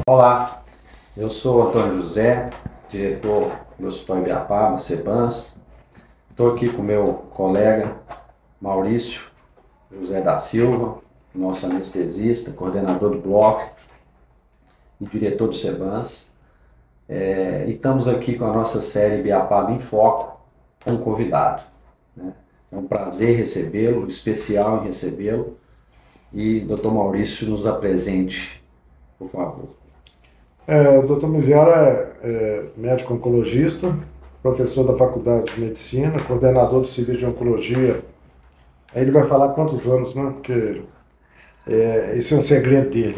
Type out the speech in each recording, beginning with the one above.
Olá, eu sou Antônio José, diretor do Hospital Ibiapaba, CEBANS. Estou aqui com meu colega Maurício José da Silva, nosso anestesista, coordenador do bloco e diretor do CEBANS. E estamos aqui com a nossa série Ibiapaba em Foco, com um convidado, né? É um prazer recebê-lo, especial em recebê-lo. E Dr. Maurício nos apresente, por favor. O Dr. Miziara é médico oncologista, professor da Faculdade de Medicina, coordenador do Serviço de Oncologia. Aí ele vai falar quantos anos, né? Porque esse é um segredo dele.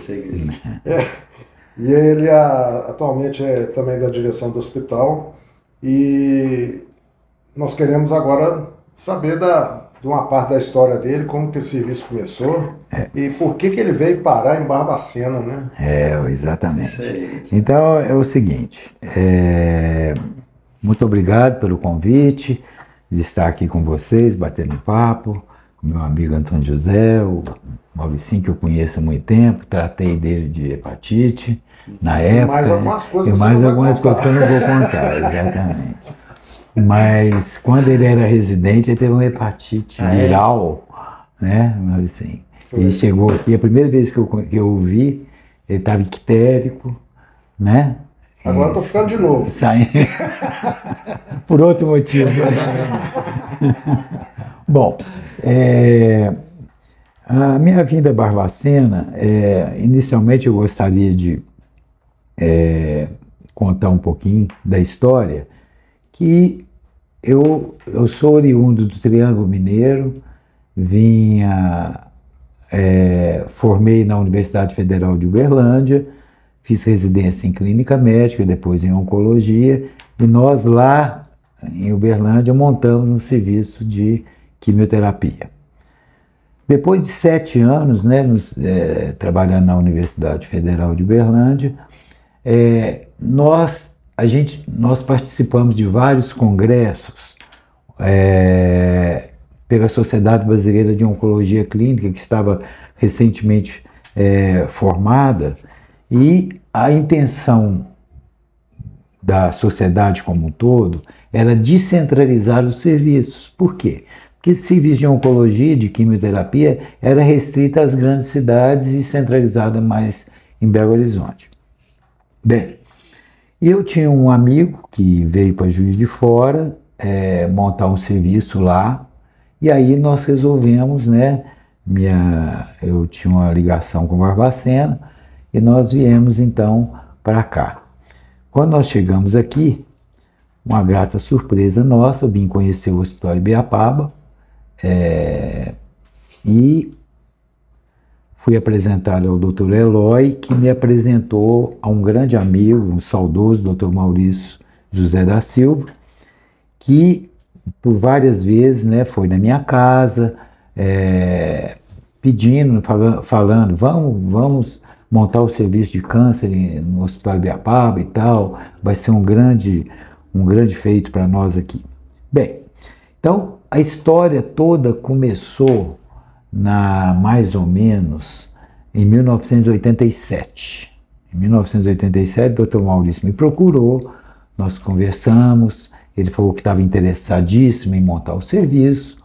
E ele atualmente é também da direção do hospital. E nós queremos agora saber de uma parte da história dele, como que esse serviço começou e por que ele veio parar em Barbacena, né? Exatamente. Então é o seguinte, muito obrigado pelo convite de estar aqui com vocês, batendo papo, com meu amigo Antônio José, o Mauricinho, que eu conheço há muito tempo, tratei dele de hepatite na época. E mais algumas coisas que eu não vou contar, exatamente. Mas quando ele era residente, ele teve uma hepatite viral, né, Mauricinho? Ele chegou aqui, a primeira vez que eu o vi, ele estava ictérico, né? Agora estou ficando de novo. Saindo. Por outro motivo. Bom, a minha vinda a Barbacena, inicialmente eu gostaria de contar um pouquinho da história, que eu sou oriundo do Triângulo Mineiro, formei na Universidade Federal de Uberlândia, fiz residência em clínica médica, depois em oncologia, e nós lá em Uberlândia montamos um serviço de quimioterapia. Depois de 7 anos, né, trabalhando na Universidade Federal de Uberlândia, nós participamos de vários congressos pela Sociedade Brasileira de Oncologia Clínica, que estava recentemente formada, e a intenção da sociedade como um todo era descentralizar os serviços. Por quê? Porque esse serviço de oncologia, de quimioterapia, era restrito às grandes cidades e centralizado mais em Belo Horizonte. Bem, eu tinha um amigo que veio para Juiz de Fora montar um serviço lá, e aí nós resolvemos, né? Eu tinha uma ligação com Barbacena e nós viemos então para cá. Quando nós chegamos aqui, uma grata surpresa nossa, eu vim conhecer o Hospital Ibiapaba e fui apresentado ao Dr. Eloy, que me apresentou a um grande amigo, um saudoso Dr. Maurício José da Silva, que por várias vezes, né, foi na minha casa, pedindo, falando, vamos montar o serviço de câncer no Hospital Ibiapaba e tal, vai ser um grande feito para nós aqui. Bem, então a história toda começou mais ou menos em 1987. Em 1987, o Dr. Maurício me procurou, nós conversamos, ele falou que estava interessadíssimo em montar o serviço.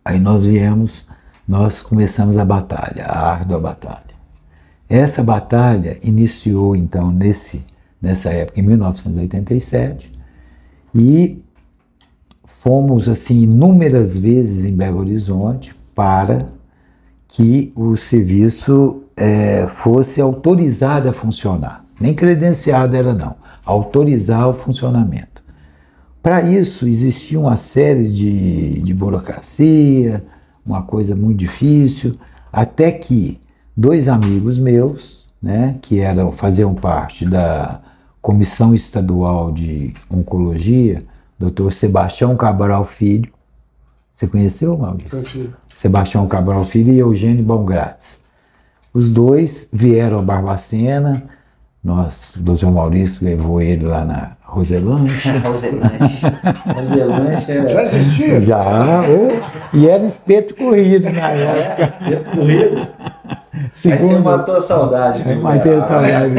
Aí nós começamos a batalha, a árdua batalha. Essa batalha iniciou então nessa época, em 1987, e fomos assim inúmeras vezes em Belo Horizonte para que o serviço fosse autorizado a funcionar. Nem credenciado era não, autorizar o funcionamento. Para isso existia uma série de burocracia, uma coisa muito difícil, até que 2 amigos meus, né, que faziam parte da Comissão Estadual de Oncologia, Dr. Sebastião Cabral Filho, você conheceu, Maurício? Sebastião Cabral Filho e Eugênio Baumgratz. Os 2 vieram a Barbacena, o Dr. Maurício levou ele lá na Roselanche. Roselanche já existia? Já, e era espeto corrido na época. Espeto corrido? Aí você matou a saudade. Matei a saudade,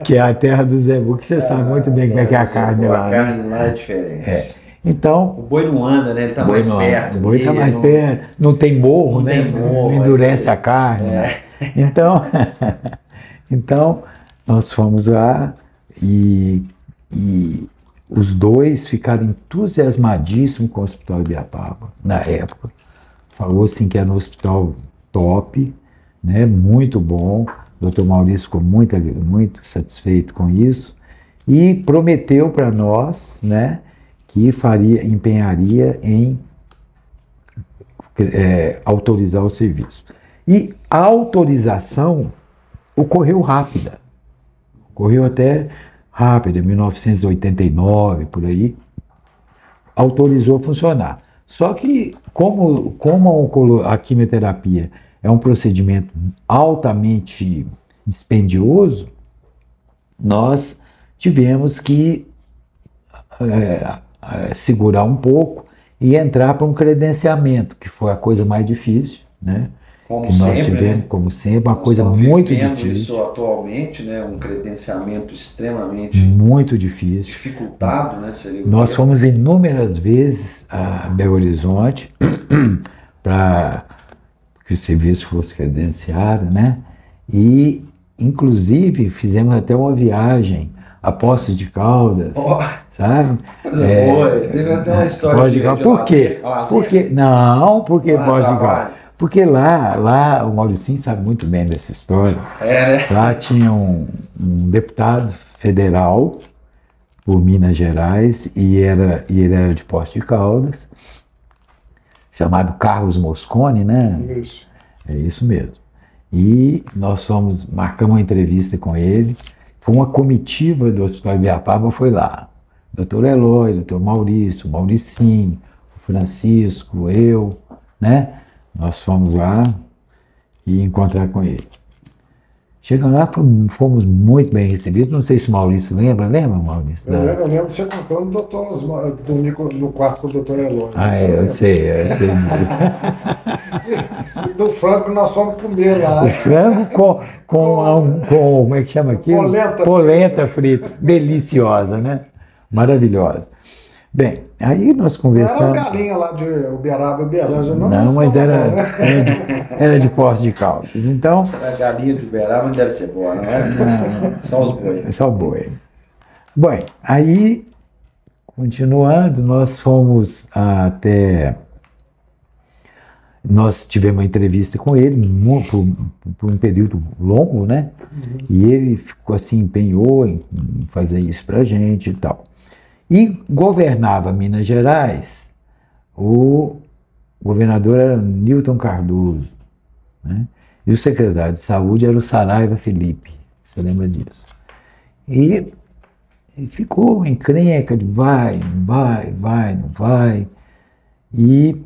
que é a terra do Zebu, que você sabe muito bem como é que é a carne lá. A carne lá é diferente. Então, o boi não anda, né? Ele está mais perto. O boi está mais perto, não tem morro, né? Não endurece a carne. Né? Então, nós fomos lá e os dois ficaram entusiasmadíssimos com o Hospital Ibiapaba, na época. Falou assim que era um hospital top, né? Muito bom. O Dr. Maurício ficou muito satisfeito com isso e prometeu para nós, né, que empenharia em autorizar o serviço. E a autorização ocorreu rápida. Ocorreu até rápida, em 1989, por aí, autorizou funcionar. Só que, como a quimioterapia é um procedimento altamente dispendioso, nós tivemos que segurar um pouco e entrar para um credenciamento, que foi a coisa mais difícil, né? Como sempre, uma coisa muito difícil. Isso atualmente, né? Um credenciamento extremamente muito difícil, dificultado, né? Nós fomos inúmeras vezes a Belo Horizonte para que o serviço fosse credenciado, né? E, inclusive, fizemos até uma viagem a Poços de Caldas, sabe? Teve até uma história Por quê? Porque Poços de Caldas. Porque lá o Mauricinho sabe muito bem dessa história. Né? Lá tinha um deputado federal por Minas Gerais e ele era de Poços de Caldas, chamado Carlos Mosconi, né? Isso. É isso mesmo. E nós marcamos uma entrevista com ele. Foi uma comitiva do Hospital Ibiapaba, foi lá. Dr. Eloy, Dr. Maurício, o Mauricinho, o Francisco, eu, né? Nós fomos lá e encontrar com ele. Chegando lá, fomos muito bem recebidos. Não sei se o Maurício lembra, Maurício? Eu lembro você contando no quarto com o Dr. Eloy. Eu sei. E do frango nós fomos comer lá. O frango com como é que chama aquilo? Polenta frita. Deliciosa, né? Maravilhosa. Bem, aí nós conversamos. Não eram as galinhas lá de Uberaba e Belândia, não? Não, mas era de Poços de Caldas. Então, a galinha de Uberaba não deve ser boa, não é? Não. Só os boi. Só o boi. Bom, aí, continuando, nós fomos até... Nós tivemos uma entrevista com ele por um período longo, né? E ele ficou assim, empenhou em fazer isso pra gente e tal. E governava Minas Gerais, o governador era Newton Cardoso, né? E o secretário de saúde era o Saraiva Felipe, você lembra disso? E ficou encrenca de vai, não vai. E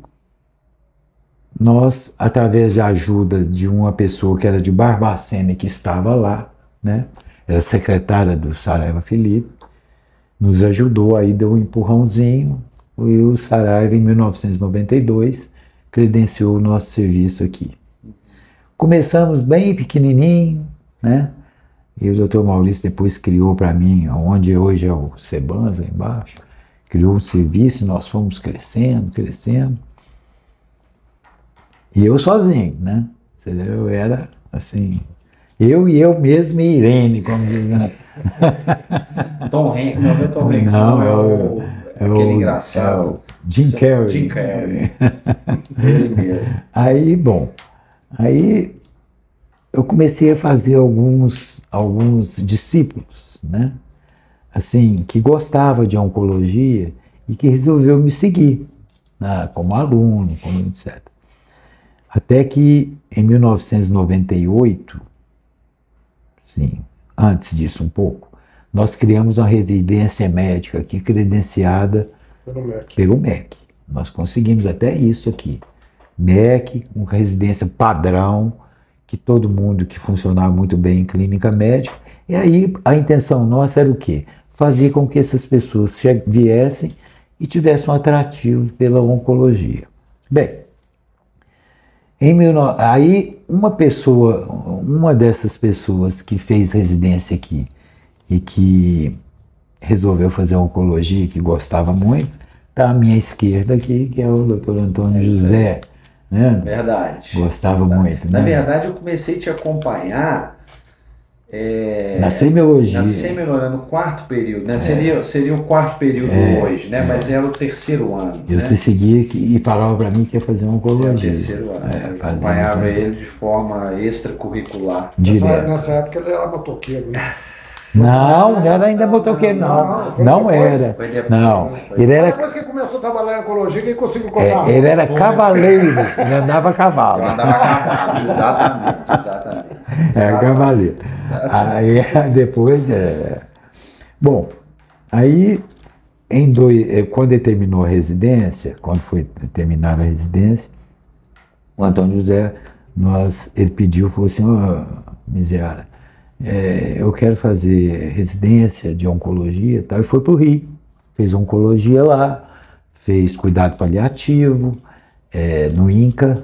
nós, através da ajuda de uma pessoa que era de Barbacena e que estava lá, né? Era secretária do Saraiva Felipe, nos ajudou, aí deu um empurrãozinho, e o Saraiva, em 1992, credenciou o nosso serviço aqui. Começamos bem pequenininho, né? E o Dr. Maurício depois criou para mim, onde hoje é o Sebans, lá embaixo, criou um serviço, nós fomos crescendo. E eu sozinho, né? Eu era assim, eu mesmo e Irene, como diz, né? Tom Hanks, não é Tom Hanks, não, aquele engraçado. Jim Carrey. Jim Carrey. Ele mesmo. Aí eu comecei a fazer alguns discípulos, né? Assim, que gostava de oncologia e que resolveu me seguir, né? Como aluno, como etc. Até que em 1998, sim, antes disso um pouco, nós criamos uma residência médica aqui credenciada pelo MEC. Nós conseguimos até isso aqui. MEC, uma residência padrão, que todo mundo que funcionava muito bem em clínica médica. E aí a intenção nossa era o quê? Fazer com que essas pessoas viessem e tivessem um atrativo pela oncologia. Bem, Aí uma dessas pessoas que fez residência aqui e que resolveu fazer oncologia, que gostava muito, está à minha esquerda aqui, que é o Dr. Antônio José, né? Verdade. Gostava muito, Na né? verdade, eu comecei a te acompanhar Na semiologia. no quarto período, né? Seria o quarto período hoje, né? Mas era o terceiro ano. Eu né? seguia e falava para mim que ia fazer Era o oncologia. terceiro ano. Eu acompanhava ele de forma extracurricular. Direto. Nessa época ele era motoqueiro, né? Não era ainda motoqueiro, não. Não era. Foi depois. Não. Ele Só era, depois que ele começou a trabalhar em oncologia que ele conseguiu comprar. ele era cavaleiro, ele andava a cavalo. Eu andava a cavalo, exatamente. É, cavaleiro. Aí depois Bom, aí quando ele terminou a residência, quando foi terminar a residência, o Antônio José, ele pediu, falou assim, Miziara, eu quero fazer residência de oncologia e tal, e foi para o Rio, fez oncologia lá, fez cuidado paliativo, no INCA,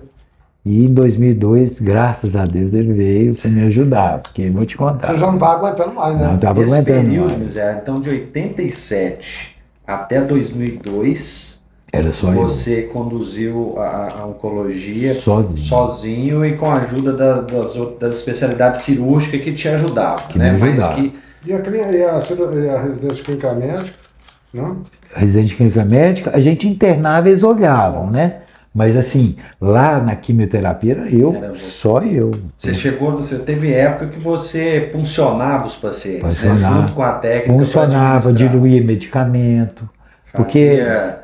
e em 2002, graças a Deus, ele veio para me ajudar, porque vou te contar. Você já não vai aguentando mais, né? Não estava Esse aguentando período, mais. Miséria, então de 87 até 2002, Era só você conduziu a oncologia sozinho e com a ajuda das especialidades cirúrgicas que te ajudavam, Que né? me Mas ajudavam. E a residência clínica médica, não? Residente de clínica médica, a gente internava, eles olhavam, né? Mas assim, lá na quimioterapia Era você. só eu. Você teve época que você puncionava os pacientes, Puncionava. né? Junto com a técnica. Funcionava, para administrar. diluía medicamento.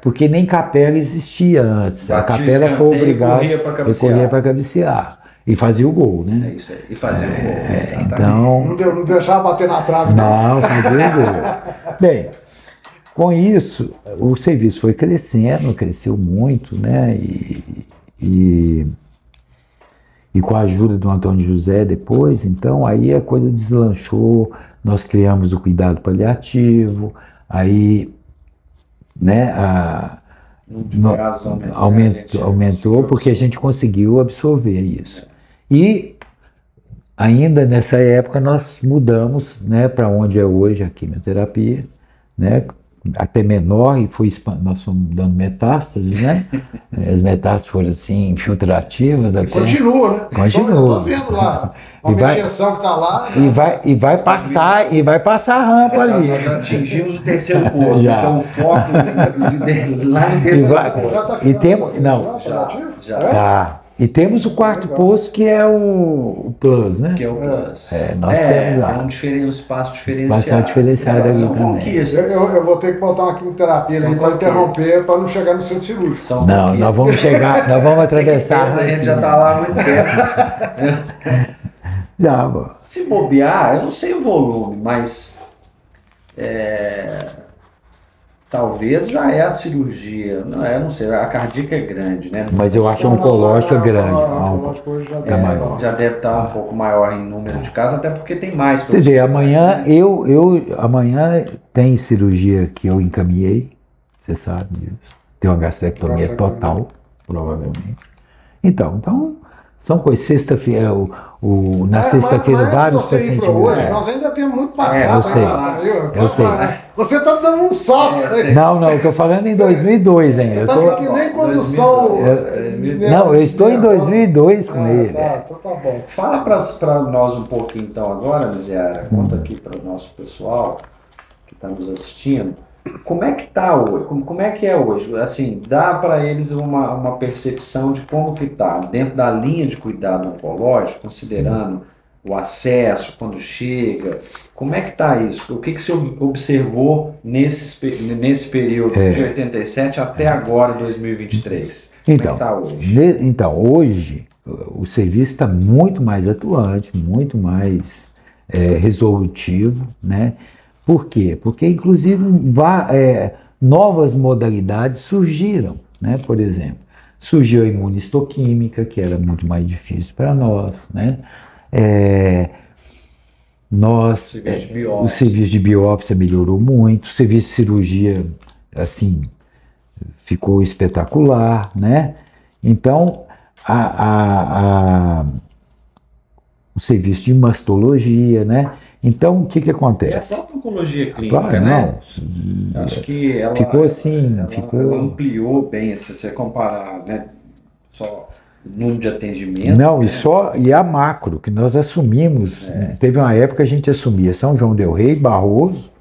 Porque nem capela existia antes. A Batia capela foi escanteio e obrigada corria pra cabecear. corria para cabecear. E fazia o gol, É né? isso aí. E fazia o gol. Exatamente. Então, Não deixava bater na trave, não, fazia o gol. Bem, com isso, o serviço foi crescendo, cresceu muito, né? E com a ajuda do Antônio José depois, então aí a coisa deslanchou, nós criamos o cuidado paliativo, aí, né, aumentou porque a gente conseguiu absorver isso. E ainda nessa época nós mudamos, né, para onde é hoje a quimioterapia, né, até menor, e nós fomos dando metástases, né? As metástases foram assim, infiltrativas. Continua, né? Continua. Eu tô vendo lá, uma injeção que está lá. E vai passar a rampa ali. Nós já atingimos o terceiro posto, Já. então o foco lá no terceiro posto. Já está E temos, não, Já. tá. E temos o quarto posto, que é o Plus, né? Que é o Plus. Nós temos lá. É um espaço diferenciado. Espaço diferenciado Então, ali são também. conquistas. Eu vou ter que botar uma quimioterapia São ali para conquistas. interromper, para não chegar no centro cirúrgico. São Não, conquistas. nós vamos chegar, nós vamos atravessar. A gente já está lá há muito tempo. Já, pô. Se bobear, eu não sei o volume, mas talvez já é a cirurgia. Não sei, a cardíaca é grande, né? Mas eu acho a oncológica grande. Oncológico hoje já É maior. Já deve estar um pouco maior em número de casos, até porque tem mais. Você vê, amanhã amanhã tem cirurgia que eu encaminhei, você sabe disso. Tem uma gastrectomia total, provavelmente. Então são coisas. Sexta-feira, na sexta-feira, vários você ir pacientes. pra hoje, nós ainda temos muito passado. eu sei. Eu sei. Você está dando um salto aí. Não, eu estou falando em 2002 ainda. Você Eu está tô- que nem condução. Não, eu estou em 2002 com ele. Então tá bom. Fala para nós um pouquinho então agora, Miziara, conta aqui para o nosso pessoal que está nos assistindo, como é que está hoje, como é que é hoje? Assim, dá para eles uma percepção de como que está dentro da linha de cuidado oncológico, considerando o acesso, quando chega, como é que está isso? O que você observou nesse período de 87 até agora, 2023? Como é que está hoje? Então, hoje o serviço está muito mais atuante, muito mais resolutivo, né? Por quê? Porque, inclusive, novas modalidades surgiram, né? Por exemplo, surgiu a imunistoquímica, que era muito mais difícil para nós, né? O serviço de biópsia melhorou muito, o serviço de cirurgia, assim, ficou espetacular, né? Então, o serviço de mastologia, né? Então, o que E a acontece? própria oncologia clínica, Claro, né? não. Acho que ela, Ficou assim, ela ampliou bem, se você comparar, né? Só o número de atendimento. Não, né? e a macro, que nós assumimos, teve uma época que a gente assumia São João del Rei, Barroso,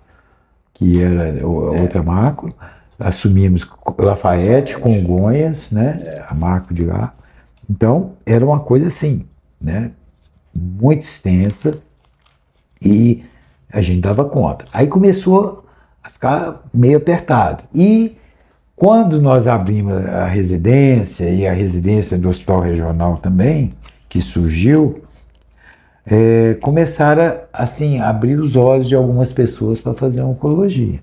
que era outra macro, assumimos Lafayette, Congonhas, né? A macro de lá. Então, era uma coisa assim, né? Muito extensa e a gente dava conta. Aí começou a ficar meio apertado. E quando nós abrimos a residência e a residência do Hospital Regional também, que surgiu, começaram assim, a abrir os olhos de algumas pessoas para fazer oncologia.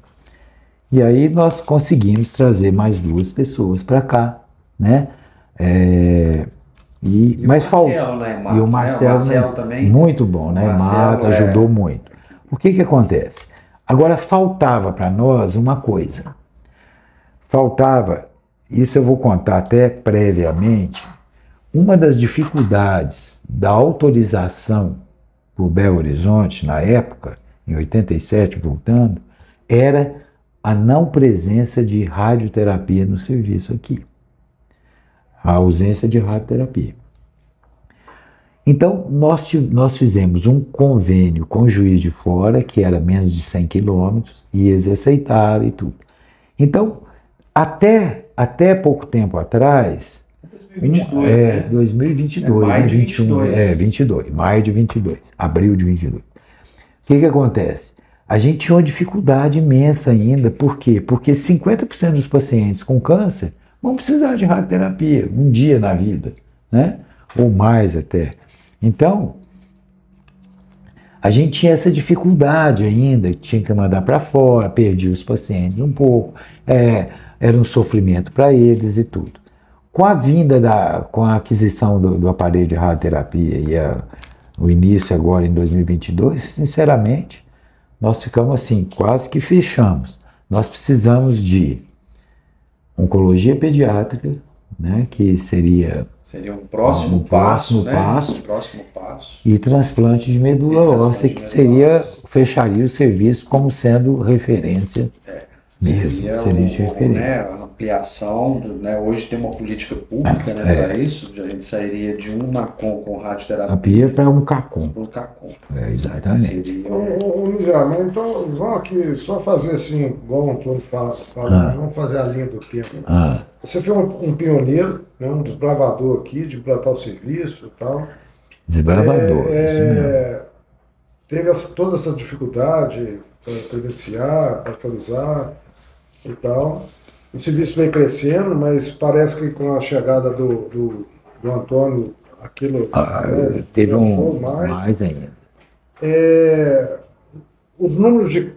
E aí nós conseguimos trazer mais 2 pessoas para cá, né? Mas Marcelo, né, Marco? E o Marcelo também. muito bom, né? Mata, ajudou muito. O que acontece? Agora faltava para nós uma coisa. Faltava, isso eu vou contar até previamente, uma das dificuldades da autorização por Belo Horizonte, na época, em 87, voltando, era a não presença de radioterapia no serviço aqui. A ausência de radioterapia. Então, nós fizemos um convênio com o Juiz de Fora, que era menos de 100 quilômetros, e eles aceitaram e tudo. Então, até pouco tempo atrás, 2022, maio de 21, 22, maio de 22, abril de 22. O que acontece? A gente tinha uma dificuldade imensa ainda, por quê? Porque 50% dos pacientes com câncer vão precisar de radioterapia um dia na vida, né? Ou mais até. Então, a gente tinha essa dificuldade ainda, tinha que mandar para fora, perdia os pacientes um pouco, era um sofrimento para eles e tudo. Com a aquisição do aparelho de radioterapia e o início agora em 2022, sinceramente, nós ficamos assim, quase que fechamos. Nós precisamos de oncologia pediátrica, né, que seria um próximo passo, né? Um próximo passo. E transplante de medula óssea, que fecharia o serviço como sendo referência mesmo. Seria de referência. Né, a ampliação, né? Hoje tem uma política pública, né, para isso, a gente sairia de um NACOM com radioterapia para um CACOM. Para um CACOM. Exatamente. Miserável, então vamos aqui só fazer assim, igual o Antônio fala, vamos fazer a linha do tempo. Você foi um pioneiro, né, um desbravador aqui, de implantar o serviço e tal. Desbravador, teve toda essa dificuldade para credenciar, para atualizar e tal. O serviço vem crescendo, mas parece que com a chegada do Antônio, aquilo teve mais ainda. Os números de,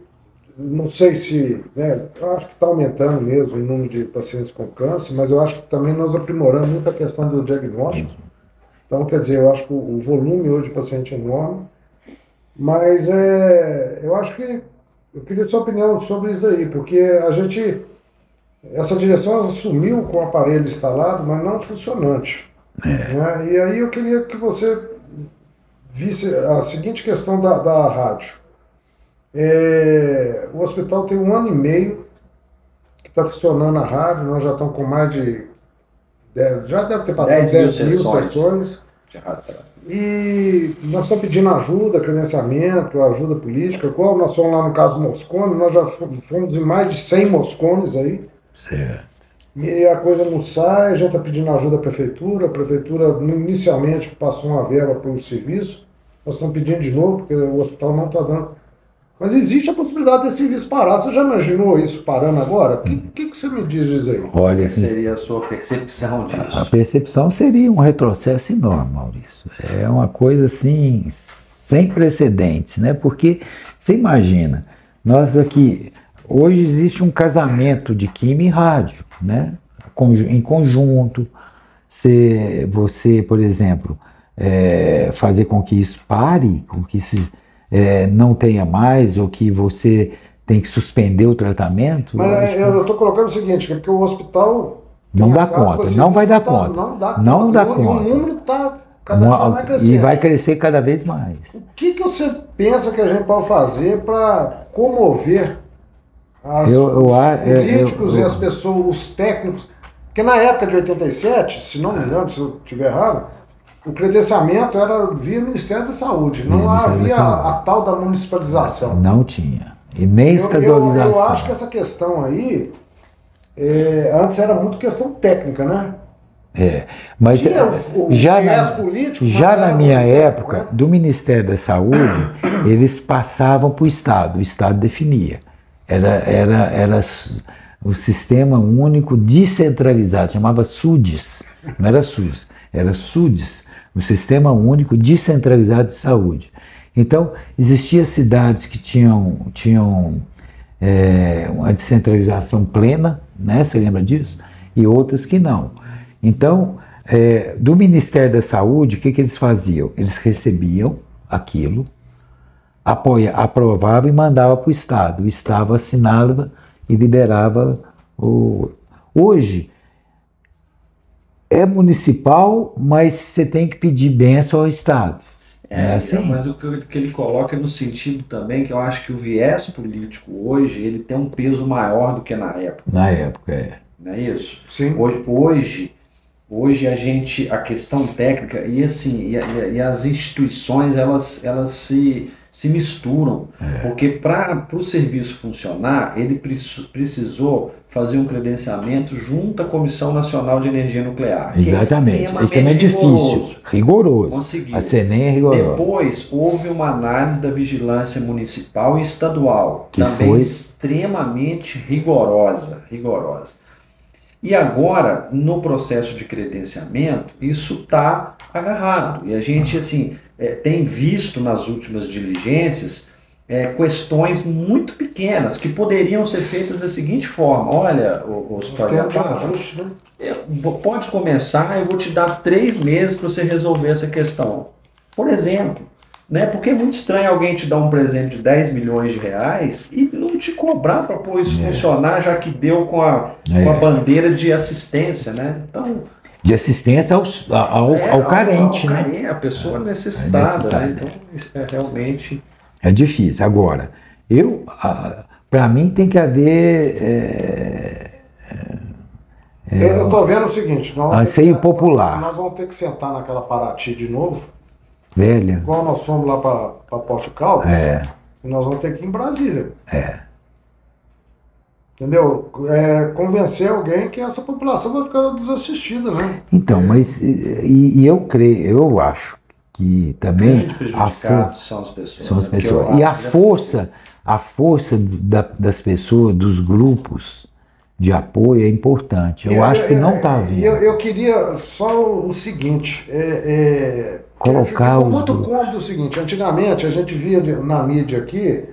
não sei se, né, eu acho que está aumentando mesmo o número de pacientes com câncer, mas eu acho que também nós aprimoramos muito a questão do diagnóstico. Então, quer dizer, eu acho que o volume hoje de paciente é enorme, mas eu acho que eu queria sua opinião sobre isso daí, porque essa direção assumiu com o aparelho instalado, mas não funcionante. Né? E aí eu queria que você visse a seguinte questão da rádio. O hospital tem 1 ano e meio que está funcionando a rádio, nós já estamos com mais de... já deve ter passado 10 mil sessões. De radioterapia. E nós estamos pedindo ajuda, credenciamento, ajuda política. Qual nós somos lá no caso Moscone, nós já fomos em mais de 100 Moscones aí. Certo. E a coisa não sai, a gente está pedindo ajuda à prefeitura. A prefeitura inicialmente passou uma verba para o serviço. Nós estamos pedindo de novo, porque o hospital não está dando. Mas existe a possibilidade desse serviço parar. Você já imaginou isso parando agora? O que você me diz aí? Olha, seria a sua percepção disso? A percepção seria um retrocesso enorme, Maurício. É uma coisa assim, sem precedentes, né? Porque você imagina, nós aqui, hoje existe um casamento de química e rádio, né? Em conjunto. Você, por exemplo, fazer com que isso pare, com que isso não tenha mais, ou que você tem que suspender o tratamento. Mas eu estou colocando o seguinte, porque o hospital Não dá conta, não vai dar conta. Não dá E o conta. número está cada vez mais crescendo. E vai crescer cada vez mais. O que você pensa que a gente pode fazer para comover os políticos e as pessoas, os técnicos? Porque na época de 87, se não me engano, se eu estiver errado, o credenciamento era via Ministério da Saúde. Não havia a tal da municipalização. Não tinha. E nem estadualização. Eu acho que essa questão aí, antes era muito questão técnica, né? Mas político, já na minha época, do Ministério da Saúde, eles passavam para o Estado definia. Era o Sistema Único Descentralizado, chamava SUDES, não era SUS, era SUDES, o Sistema Único Descentralizado de Saúde. Então, existiam cidades que tinham uma descentralização plena, né? Você lembra disso? E outras que não. Então, do Ministério da Saúde, o que eles faziam? Eles recebiam aquilo, aprovavam e mandavam para o Estado. O Estado assinava e liberava Hoje, é municipal, mas você tem que pedir bênção ao Estado. Assim? Mas o que ele coloca no sentido também, que eu acho que o viés político hoje, ele tem um peso maior do que na época. Na época, Não é isso? Sim. Hoje a questão técnica e assim, e as instituições, elas se misturam, porque para o serviço funcionar, ele precisou fazer um credenciamento junto à Comissão Nacional de Energia Nuclear. Exatamente. Isso também é difícil, rigoroso. Conseguiu. A CENEM é rigorosa. Depois houve uma análise da vigilância municipal e estadual, que também foi extremamente rigorosa. E agora, no processo de credenciamento, isso está agarrado. E a gente, assim, tem visto nas últimas diligências questões muito pequenas que poderiam ser feitas da seguinte forma. Olha, pode começar, eu vou te dar 3 meses para você resolver essa questão. Por exemplo, né? Porque é muito estranho alguém te dar um presente de 10 milhões de reais e não te cobrar para pôr isso funcionar, já que deu com a bandeira de assistência, né? Então, de assistência ao carente, né? A pessoa necessitada, né? Então, isso realmente... É difícil. Agora, para mim tem que haver... eu estou vendo o seguinte... Anseio popular. Nós vamos ter que sentar naquela Paraty de novo. Velha. Igual nós fomos lá para Porto Caldas. E nós vamos ter que ir em Brasília. Entendeu? Convencer alguém que essa população vai ficar desassistida, né? Então, mas eu acho que também são as pessoas. São as pessoas. E a força das pessoas, dos grupos de apoio é importante. Eu acho que não está havendo. Eu queria só o seguinte, colocar ficou muito cômodo o seguinte, antigamente a gente via na mídia aqui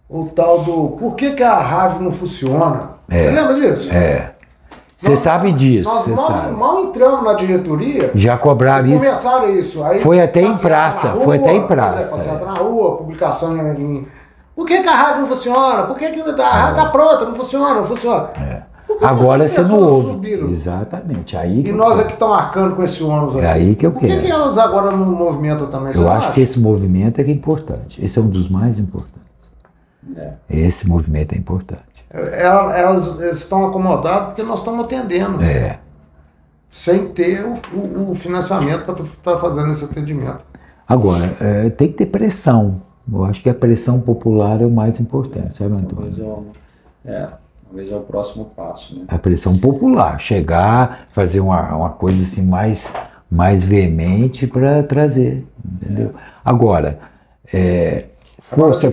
o tal do por que a rádio não funciona. Você lembra disso? Você sabe disso. Nós mal entramos na diretoria. Já cobraram isso. Começaram isso. Aí foi até em praça. Passeata na rua, publicação em... Por que a rádio não funciona? Por que a rádio está pronta? Não funciona. Agora você não ouve. Exatamente. E nós aqui estamos marcando com esse ônus aqui. É aí que eu quero. Por que elas agora não movimentam também? Eu acho que esse movimento é importante. Esse é um dos mais importantes. Esse movimento é importante. Elas estão acomodadas porque nós estamos atendendo. Sem ter o financiamento para estar fazendo esse atendimento. Agora, tem que ter pressão. Eu acho que a pressão popular é o mais importante, sabe, Antônio? Talvez é o próximo passo, né? A pressão popular, chegar, fazer uma coisa assim mais veemente para trazer, entendeu? Agora, força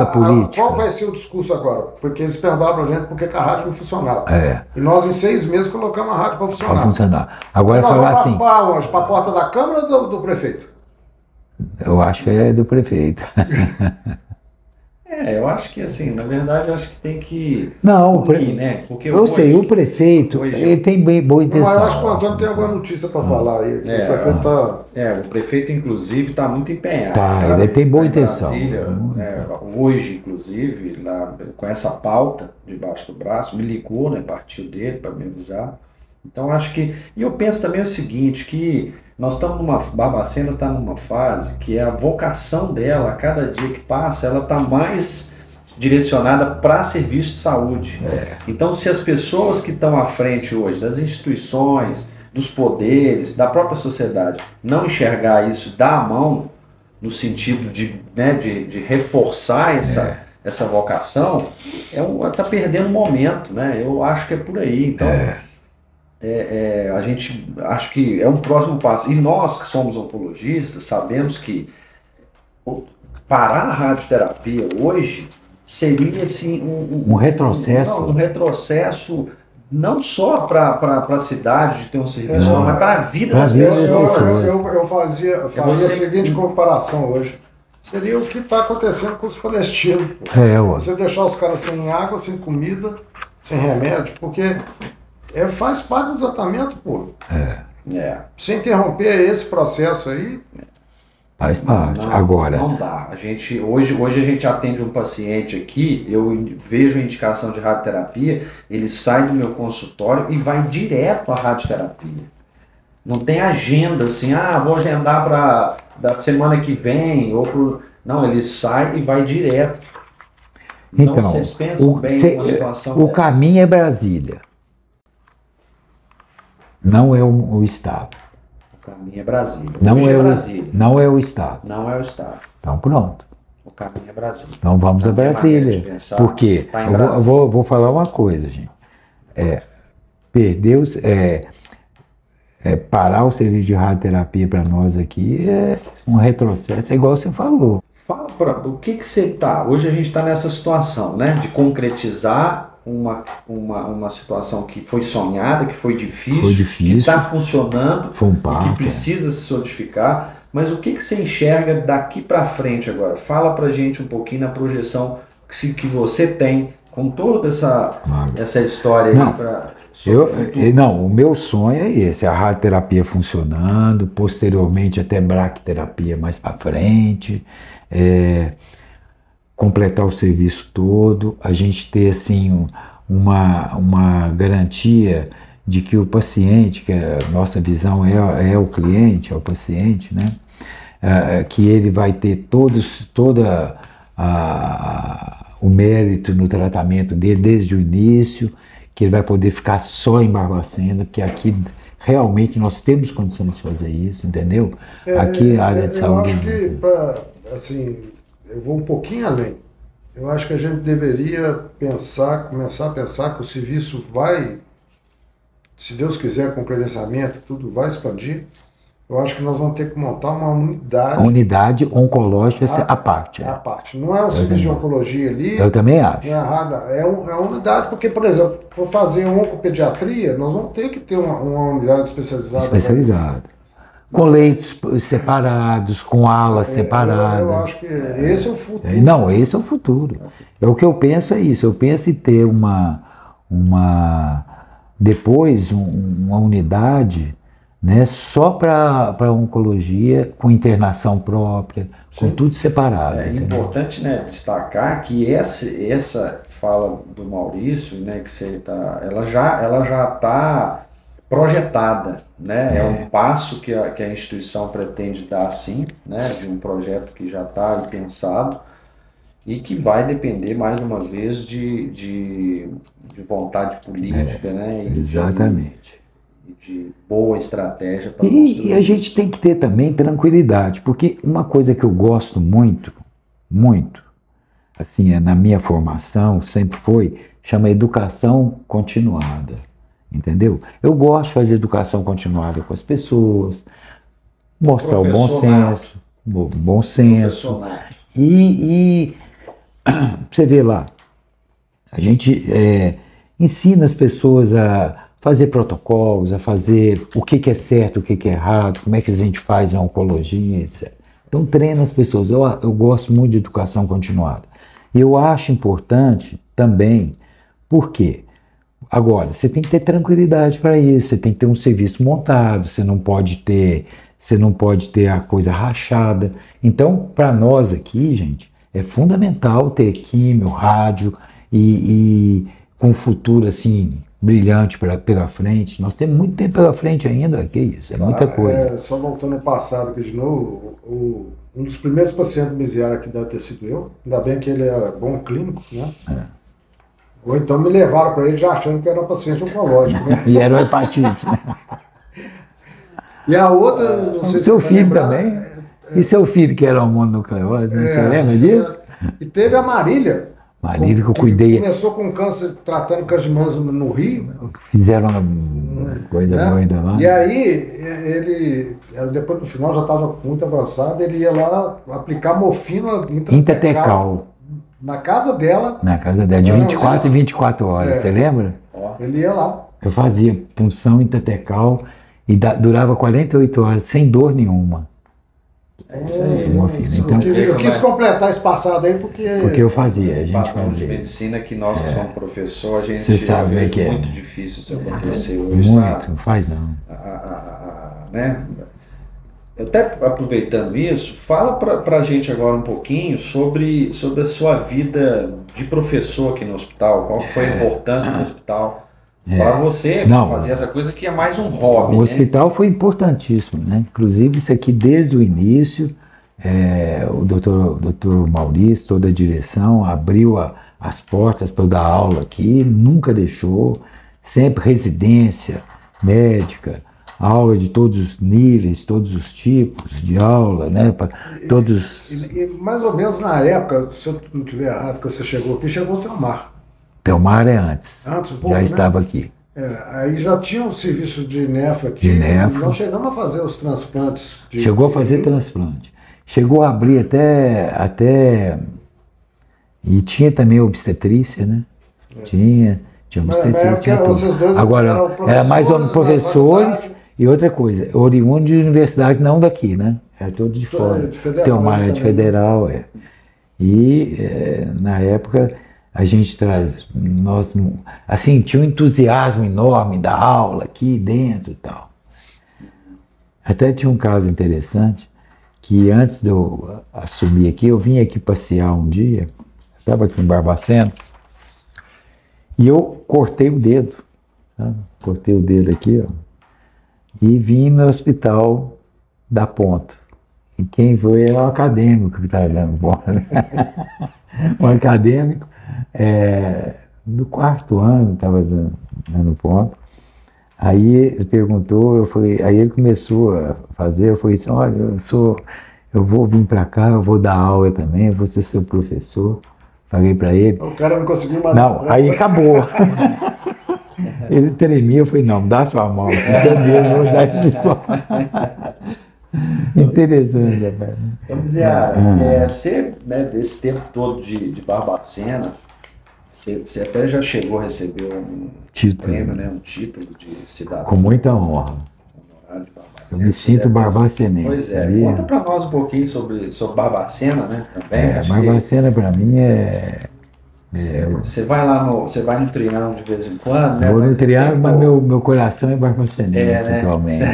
política. Qual vai ser o discurso agora? Porque eles perguntaram pra gente por que a rádio não funcionava. E nós em 6 meses colocamos a rádio para funcionar. Agora falar assim... Para onde? Para a porta da Câmara ou do prefeito? Eu acho que é do prefeito. Eu acho que assim, na verdade, eu acho que tem que unir, né? Porque o prefeito, ele tem boa intenção. Mas eu acho que o Antônio tem alguma notícia para falar aí. O prefeito, inclusive, está muito empenhado. Ele tem boa intenção. Brasília, hoje, inclusive, lá, com essa pauta debaixo do braço, me ligou, né? Partiu dele para me avisar. Então acho que, e eu penso também o seguinte, que nós estamos Barbacena está numa fase que a vocação dela, a cada dia que passa, ela está mais direcionada para serviço de saúde. Então, se as pessoas que estão à frente hoje, das instituições, dos poderes, da própria sociedade, não enxergar isso, dar a mão, no sentido de, né, de reforçar essa vocação, está perdendo o momento, né? Eu acho que é por aí. Então, a gente acho que é um próximo passo. E nós que somos oncologistas sabemos que parar a radioterapia hoje seria assim um retrocesso. Um retrocesso não só para a cidade de ter um serviço, mas para a vida das pessoas. Eu faria a seguinte comparação hoje. Seria o que está acontecendo com os palestinos. Você deixar os caras sem água, sem comida, sem remédio, porque faz parte do tratamento, pô. Se interromper esse processo aí... Faz parte. Não, agora... Não dá. Hoje a gente atende um paciente aqui, eu vejo a indicação de radioterapia, ele sai do meu consultório e vai direto à radioterapia. Não tem agenda assim, vou agendar para da semana que vem, não, ele sai e vai direto. Então vocês pensam bem numa situação o caminho é Brasília. Não é o Estado. O caminho é Brasília. Não é o Estado. Não é o Estado. Então pronto. O caminho é Brasília. Então vamos a Brasília. Porque eu vou falar uma coisa, gente. Parar o serviço de radioterapia para nós aqui é um retrocesso, é igual você falou. Fala o que você está. Hoje a gente está nessa situação, né? De concretizar uma situação que foi sonhada, que foi difícil. Que está funcionando e que precisa se solidificar. Mas o que você enxerga daqui para frente agora? Fala pra gente um pouquinho na projeção que você tem com toda essa história aí. Não, o meu sonho é esse, a radioterapia funcionando, posteriormente até braquiterapia mais para frente, completar o serviço todo, a gente ter assim uma garantia de que o paciente, que a nossa visão é o cliente, é o paciente, né? Que ele vai ter todo o mérito no tratamento dele desde o início, que ele vai poder ficar só em Barbacena, porque aqui realmente nós temos condições de fazer isso, entendeu? Aqui a área de saúde... Eu acho que, eu vou um pouquinho além. Eu acho que a gente deveria começar a pensar que o serviço vai, se Deus quiser, com credenciamento, tudo vai expandir. Eu acho que nós vamos ter que montar uma unidade... A unidade oncológica à parte. À parte. Não é um serviço de oncologia ali. Eu também acho. É uma unidade, porque, por exemplo, para fazer oncopediatria, nós vamos ter que ter uma unidade especializada. Especializada. Com leitos separados, com alas separadas. Eu acho que esse é o futuro. Não, esse é o futuro. O que eu penso é isso. Eu penso em ter depois uma unidade, né, só para oncologia, com internação própria, com tudo separado. É importante, né, destacar que essa fala do Maurício, né, que ela já está projetada, né? É um passo que a instituição pretende dar, sim, né, de um projeto que já está pensado e que vai depender, mais uma vez, de vontade política, né? Exatamente. De boa estratégia para construir. E a gente tem que ter também tranquilidade, porque uma coisa que eu gosto muito, assim, na minha formação, sempre foi, chama educação continuada. Entendeu? Eu gosto de fazer educação continuada com as pessoas, mostrar o bom senso. E você vê lá, a gente ensina as pessoas a fazer protocolos, a fazer o que é certo, o que é errado, como é que a gente faz na oncologia, etc. Então treina as pessoas. Eu gosto muito de educação continuada. E eu acho importante também, por quê? Agora, você tem que ter tranquilidade para isso, você tem que ter um serviço montado, você não pode ter a coisa rachada. Então, para nós aqui, gente, é fundamental ter químio, rádio e com um futuro assim brilhante pela frente. Nós temos muito tempo pela frente ainda, que isso, é muita coisa. Só voltando ao passado aqui de novo, um dos primeiros pacientes do Misiara aqui deve ter sido eu. Ainda bem que ele era bom clínico, né? Ou então me levaram para ele já achando que eu era paciente oncológico, né? E era o hepatite, né? E a outra, não sei O seu se filho lembrar, também? E seu filho que era mononucleose, você lembra disso? E teve a Marília. Marília que eu cuidei. Começou com câncer, tratando câncer de mama no Rio. Fizeram uma coisa doida lá. E aí, ele, depois no final já estava muito avançado, ele ia lá aplicar morfina Intratecal. Na casa dela. Na casa dela, de 24 em 24 horas, você lembra? Ele ia lá. Eu fazia punção intratecal e durava 48 horas, sem dor nenhuma. É isso aí. Então, Eu quis completar esse passado aí porque eu fazia, a gente Padrão de fazia. medicina que nós que somos professor, a gente Você sabe vê que é muito difícil isso acontecer hoje, Muito, sabe? não faz não. Né? Eu até aproveitando isso, fala pra gente agora um pouquinho sobre a sua vida de professor aqui no hospital, qual foi a importância do hospital para você fazer essa coisa que é mais um hobby. O hospital foi importantíssimo, né? Inclusive isso aqui desde o início, o doutor Maurício, toda a direção, abriu as portas para eu dar aula aqui, nunca deixou, sempre residência médica, aula de todos os níveis, todos os tipos de aula, né? Para todos. E mais ou menos na época, se eu não estiver errado, que você chegou aqui, chegou o Teomar. Teomar é antes. Antes um pouco, já né? estava aqui. Aí já tinha um serviço de nefro aqui. De nefro. Nós chegamos a fazer os transplantes. Chegou a fazer transplante. Chegou a abrir até. E tinha também obstetrícia, né? Tinha obstetrícia. Mas tinha vocês dois agora, era mais ou menos professores e outra coisa, oriundo de universidade, não daqui, né? Era todo de fora. Teomar é de federal, E na época a gente assim, tinha um entusiasmo enorme da aula aqui dentro e tal. Até tinha um caso interessante, que antes de eu assumir aqui, eu vim aqui passear um dia, estava aqui em Barbacena, e eu cortei o dedo, tá? Cortei o dedo aqui, ó, e vim no hospital dar ponto. E quem foi era o acadêmico que estava dando ponto. Um acadêmico do 4º ano estava dando ponto. Aí ele perguntou, aí ele começou a fazer, eu falei assim, olha, eu vou vir para cá, eu vou dar aula também, eu vou ser seu professor. Falei para ele. O cara não conseguiu mandar. Não, aí acabou. Ele tremia, eu falei, não, dá sua mão, eu mesmo vou dar esse esporte. Interessante, rapaz. Vamos dizer, você, né, desse tempo todo de Barbacena, você até já chegou a receber um prêmio, né, um título de cidadão. Com muita honra. Eu me sinto barbacenense. Pois é, sabia? Conta para nós um pouquinho sobre Barbacena, né, também. Barbacena para mim Você vai lá você vai no Triângulo de vez em quando, né? Vou no Triângulo, mas meu coração é barbacenense atualmente,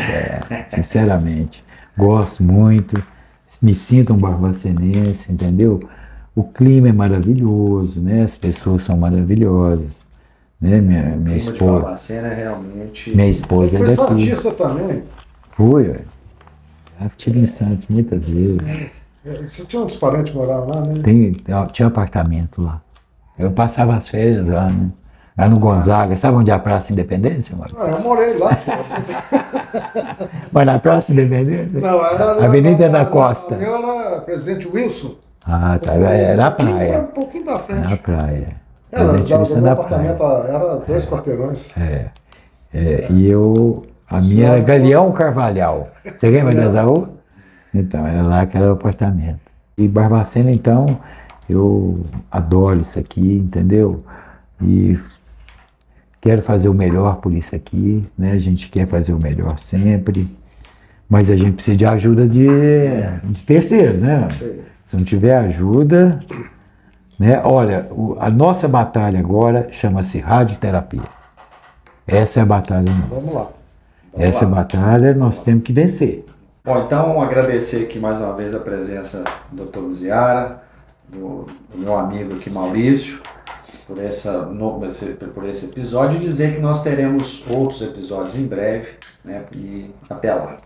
sinceramente. Gosto muito, me sinto um barbacenense, entendeu? O clima é maravilhoso, né? As pessoas são maravilhosas, né? Minha esposa. De Barbacena é realmente. Minha esposa é daqui. Foi santista também? Fui, já estive em Santos muitas vezes. Você tinha uns parentes que moravam lá, né? Tinha um apartamento lá. Eu passava as férias lá, né? Lá no Gonzaga. Sabe onde é a Praça Independência, mano? Eu morei lá. Mas na Praça Independência? Não, era Avenida da Costa. Eu era Presidente Wilson. Ah, tá. Era a praia. Um pouquinho da frente. Era a praia. O meu apartamento era 2 quarteirões. E a minha era Galeão Carvalhal. Você lembra dessa rua? Então, era lá que era o apartamento. E Barbacena, então, eu adoro isso aqui, entendeu? E quero fazer o melhor por isso aqui, né? A gente quer fazer o melhor sempre, mas a gente precisa de ajuda de terceiros, né? Se não tiver ajuda, né? Olha, a nossa batalha agora chama-se radioterapia. Essa é a batalha nossa. Vamos lá. Essa batalha nós temos que vencer. Bom, então agradecer aqui mais uma vez a presença do Dr. Misiara, do meu amigo aqui Maurício. por esse episódio e dizer que nós teremos outros episódios em breve, né? E até lá.